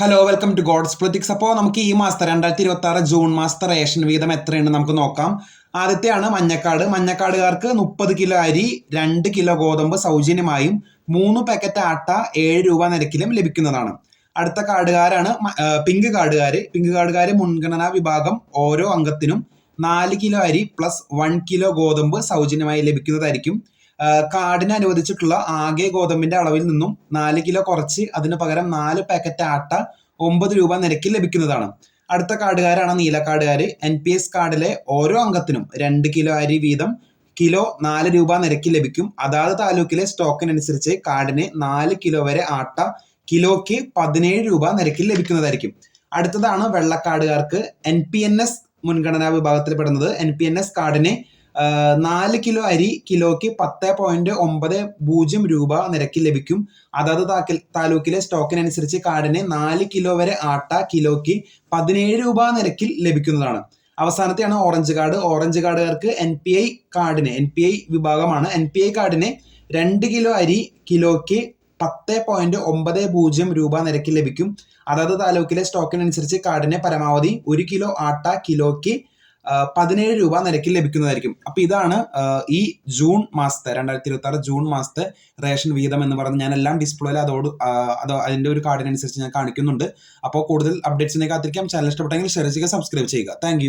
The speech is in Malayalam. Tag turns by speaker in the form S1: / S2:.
S1: Hello welcome to God's politics. അപ്പോൾ നമുക്ക് ഈ മാസത്തെ 2026 ജൂൺ മാസത്തെ റേഷൻ വീതം എത്രയുണ്ട് നമുക്ക് നോക്കാം. ആദ്യത്തെയാണ് മഞ്ഞക്കാട്. മഞ്ഞക്കാടുകാർക്ക് 30 കിലോ അരി, 2 കിലോ ഗോതമ്പ് സൗജന്യമായും 3 പാക്കറ്റ് ആട്ട 7 രൂപ നിരക്കിലും ലഭിക്കുന്നതാണ്. അടുത്ത കാർഡുകാരാണ് പിങ്ക് കാർഡുകാര്. പിങ്ക് കാർഡുകാര് മുൻഗണനാ വിഭാഗം ഓരോ അംഗത്തിനും 4 കിലോ അരി പ്ലസ് 1 കിലോ ഗോതമ്പ് സൗജന്യമായി ലഭിക്കുന്നതായിരിക്കും. കാർഡിന് അനുവദിച്ചിട്ടുള്ള ആകെ ഗോതമ്പിന്റെ അളവിൽ നിന്നും 4 കിലോ കുറച്ച് അതിന് പകരം 4 പാക്കറ്റ് ആട്ട 9 രൂപ നിരക്കിൽ ലഭിക്കുന്നതാണ്. അടുത്ത കാർഡുകാരാണ് നീലക്കാർഡുകാർ. NPS കാർഡിലെ ഓരോ അംഗത്തിനും 2 കിലോ അരി വീതം കിലോ 4 രൂപ നിരക്കിൽ ലഭിക്കും. അതാത് താലൂക്കിലെ സ്റ്റോക്കിനനുസരിച്ച് കാർഡിന് 4 കിലോ വരെ ആട്ട കിലോയ്ക്ക് 17 രൂപ നിരക്കിൽ ലഭിക്കുന്നതായിരിക്കും. അടുത്തതാണ് വെള്ളക്കാർഡുകാർക്ക്. NPNS മുൻഗണനാ വിഭാഗത്തിൽ പെടുന്നത്. NPNS കാർഡിന് 4 കിലോ അരി കിലോയ്ക്ക് 10.90 രൂപ നിരക്കിൽ ലഭിക്കും. അതാത് താലൂക്കിലെ സ്റ്റോക്കിനനുസരിച്ച് കാർഡിന് 4 കിലോ വരെ ആട്ട കിലോയ്ക്ക് 17 രൂപ നിരക്കിൽ ലഭിക്കുന്നതാണ്. അവസാനത്തെയാണ് ഓറഞ്ച് കാർഡ്. ഓറഞ്ച് കാർഡുകാർക്ക് NPI വിഭാഗമാണ്. NPI കാർഡിന് 2 കിലോ അരി കിലോയ്ക്ക് 10.90 രൂപ നിരക്കിൽ ലഭിക്കും. അതാത് താലൂക്കിലെ സ്റ്റോക്കിനനുസരിച്ച് കാർഡിന് പരമാവധി 1 കിലോ ആട്ട കിലോയ്ക്ക് 17 രൂപ നിരക്കിൽ ലഭിക്കുന്നതായിരിക്കും. അപ്പൊ ഇതാണ് ഈ ജൂൺ മാസത്തെ 2026 ജൂൺ മാസത്തെ റേഷൻ വീതം എന്ന് പറഞ്ഞ് ഞാൻ എല്ലാം ഡിസ്പ്ലേയിൽ അതിന്റെ ഒരു കാർഡിനനുസരിച്ച് ഞാൻ കാണിക്കുന്നുണ്ട്. അപ്പോൾ കൂടുതൽ അപ്ഡേറ്റ്സിനെ കാത്തിരിക്കാം. ചാനൽ ഇഷ്ടപ്പെട്ടെങ്കിൽ ഷെയർ ചെയ്യുക, സബ്സ്ക്രൈബ് ചെയ്യുക. താങ്ക്